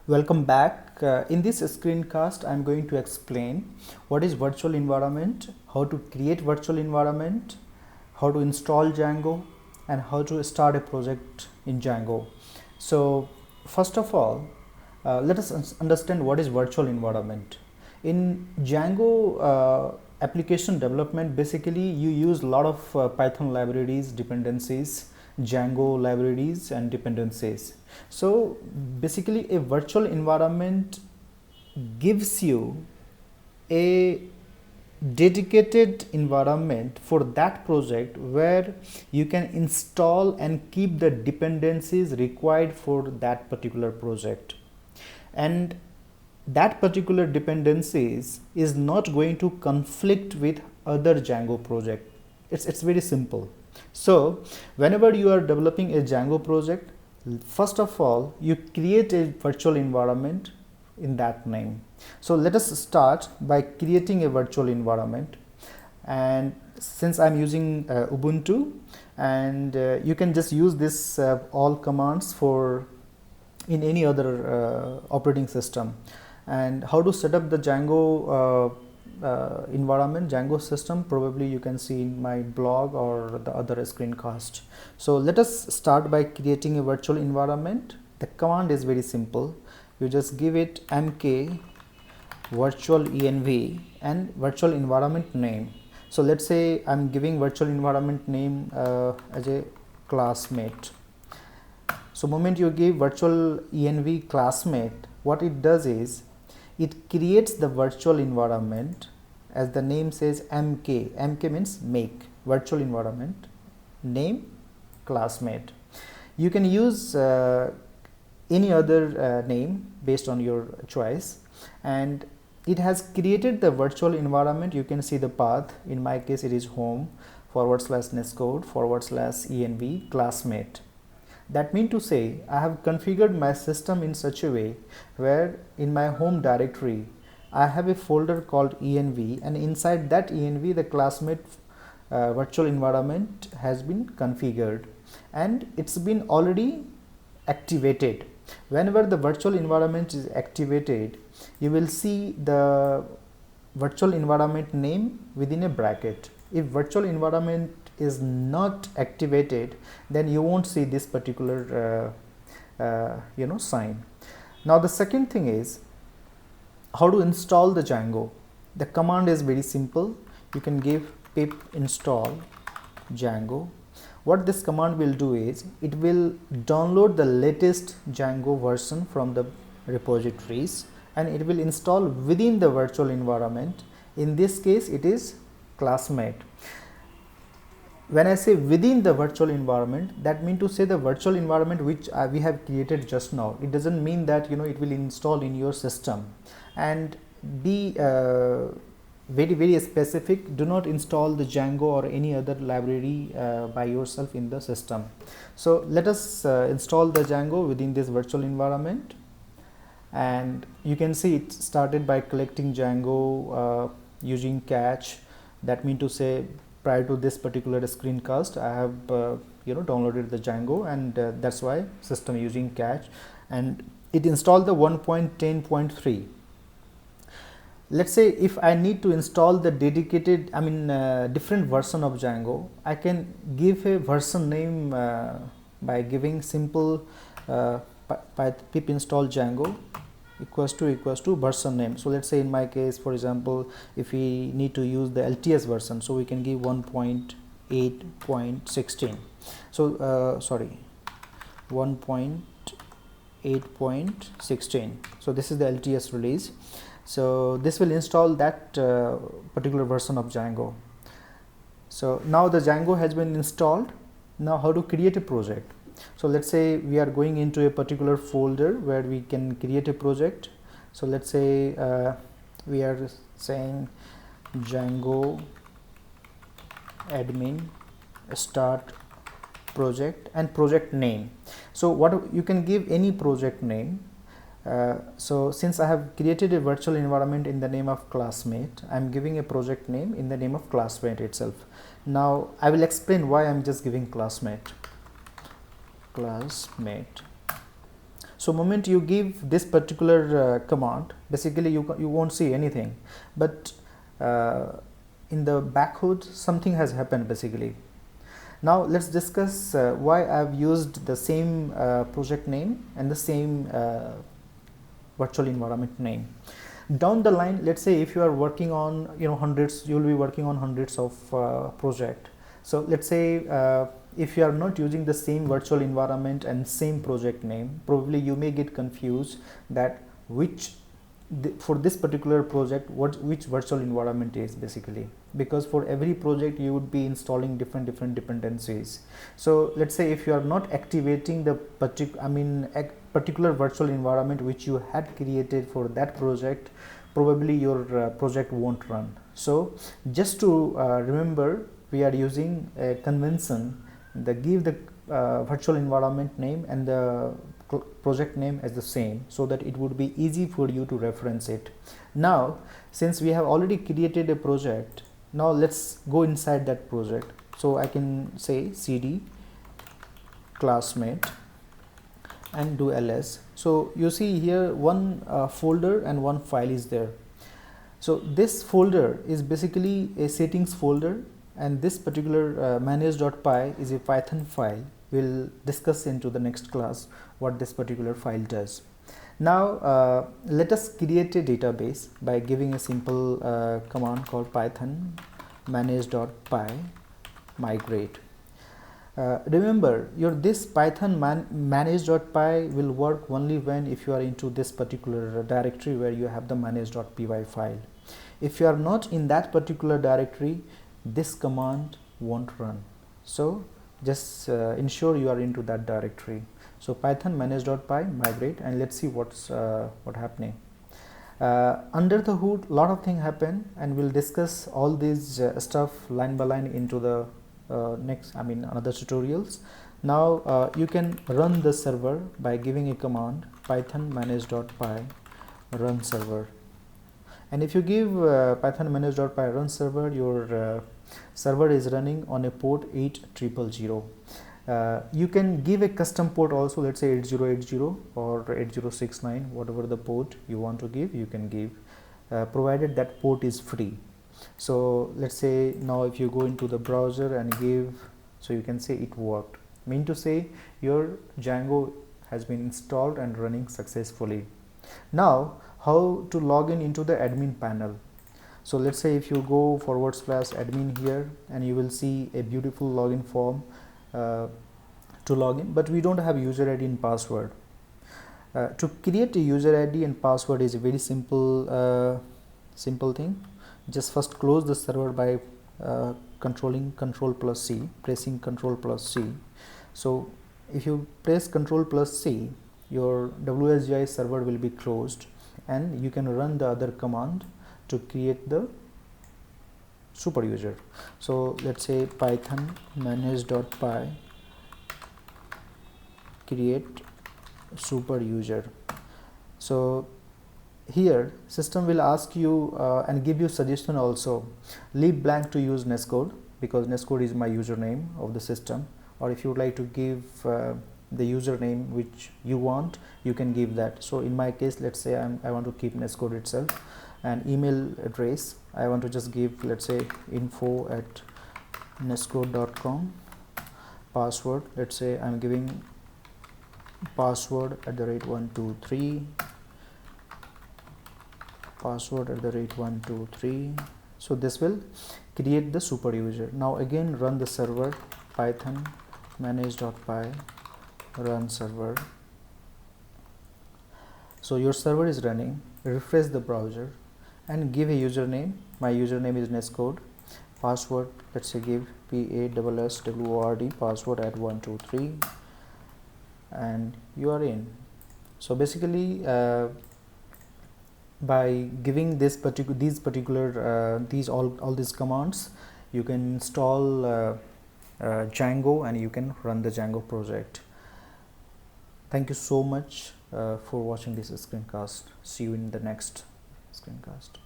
Welcome back. In this screencast, I'm going to explain what is virtual environment, how to create virtual environment, how to install Django, and how to start a project in Django. So, first of all, let us understand what is virtual environment. In Django application development, basically you use a lot of Python libraries, dependencies, Django libraries and dependencies. So basically a virtual environment gives you a dedicated environment for that project where you can install and keep the dependencies required for that particular project, and that particular dependencies is not going to conflict with other Django project. It's very simple. So whenever you are developing a Django project, first of all you create a virtual environment in that name. So let us start by creating a virtual environment, and since I'm using Ubuntu, and you can just use this all commands for in any other operating system. And how to set up the Django environment, Django system, probably you can see in my blog or the other screencast. So let us start by creating a virtual environment. The command is very simple. You just give it mk virtualenv and virtual environment name. So let's say I'm giving virtual environment name as a classmate. So moment you give virtual env classmate, what it does is it creates the virtual environment, as the name says mk. Mk means make, virtual environment name classmate. You can use any other name based on your choice, and it has created the virtual environment. You can see the path. In my case it is home /nescode /env classmate. That means to say I have configured my system in such a way where in my home directory I have a folder called env, and inside that env the classmate virtual environment has been configured and it's been already activated. Whenever the virtual environment is activated, you will see the virtual environment name within a bracket. If virtual environment is not activated, then you won't see this particular sign. Now the second thing is how to install the Django. The command is very simple. You can give pip install Django. What this command will do is it will download the latest Django version from the repositories and it will install within the virtual environment. In this case it is classmate. When I say within the virtual environment, that means to say the virtual environment which we have created just now. It doesn't mean that it will install in your system. And be very specific. Do not install the Django or any other library by yourself in the system. So let us install the Django within this virtual environment, and you can see it started by collecting Django using cache. That means to say prior to this particular screencast I have downloaded the Django, and that's why system using cache, and it installed the 1.10.3. Let's say if I need to install the dedicated different version of Django, I can give a version name by giving simple pip install Django equals to version name. So let's say in my case, for example, if we need to use the LTS version, so we can give 1.8.16. so 1.8.16. so this is the LTS release. So this will install that particular version of Django. So now the Django has been installed. Now how to create a project? So let's say we are going into a particular folder where we can create a project. So let's say we are saying Django admin start project and project name. So what you can give any project name. So since I have created a virtual environment in the name of classmate, I am giving a project name in the name of classmate itself. Now I will explain why I am just giving classmate. So moment you give this particular command, basically you won't see anything, but in the backhood something has happened basically. Now let's discuss why I've used the same project name and the same virtual environment name. Down the line, let's say if you are working on hundreds, you will be working on hundreds of project. So let's say if you are not using the same virtual environment and same project name, probably you may get confused that for this particular project which virtual environment is basically, because for every project you would be installing different dependencies. So let's say if you are not activating the particular virtual environment which you had created for that project, probably your project won't run. So just to remember, we are using a convention that give the virtual environment name and the project name as the same, so that it would be easy for you to reference it. Now since we have already created a project, now let's go inside that project. So I can say cd classmate and do ls. So you see here one folder and one file is there. So this folder is basically a settings folder, and this particular manage.py is a Python file. We'll discuss into the next class what this particular file does. Now let us create a database by giving a simple command called python manage.py migrate. Remember, this python manage.py will work only when if you are into this particular directory where you have the manage.py file. If you are not in that particular directory, this command won't run. So just ensure you are into that directory. So python manage.py migrate, and let's see what's happening. Under the hood, lot of things happen, and we'll discuss all these stuff line by line into the another tutorials. Now you can run the server by giving a command python manage.py run server, and if you give python manage.py run server, your server is running on a port 8000. You can give a custom port also, let's say 8080 or 8069, whatever the port you want to give, you can give, provided that port is free. So let's say now if you go into the browser and give, so you can say it worked, mean to say your Django has been installed and running successfully. Now how to log in into the admin panel. So let's say if you go /admin here, and you will see a beautiful login form to log in, but we don't have user ID and password. To create a user ID and password is a very simple thing. Just first close the server by controlling Ctrl+C, pressing Ctrl+C. So if you press Ctrl+C, your WSGI server will be closed, and you can run the other command to create the super user. So let's say python manage.py create super user. So here system will ask you and give you suggestion also, leave blank to use netcode, because netcode is my username of the system, or if you would like to give the username which you want, you can give that. So in my case, let's say I want to keep netcode itself, and email address I want to just give, let's say info@netcode.com. password, let's say I'm giving password @123, password @123. So this will create the super user. Now again run the server, python manage.py run server. So your server is running. Refresh the browser and give a username. My username is netcode. Password, let's say give PASSWORD, password @123, and you are in. So basically by giving all these commands, you can install Django, and you can run the Django project. Thank you so much for watching this screencast. See you in the next screencast.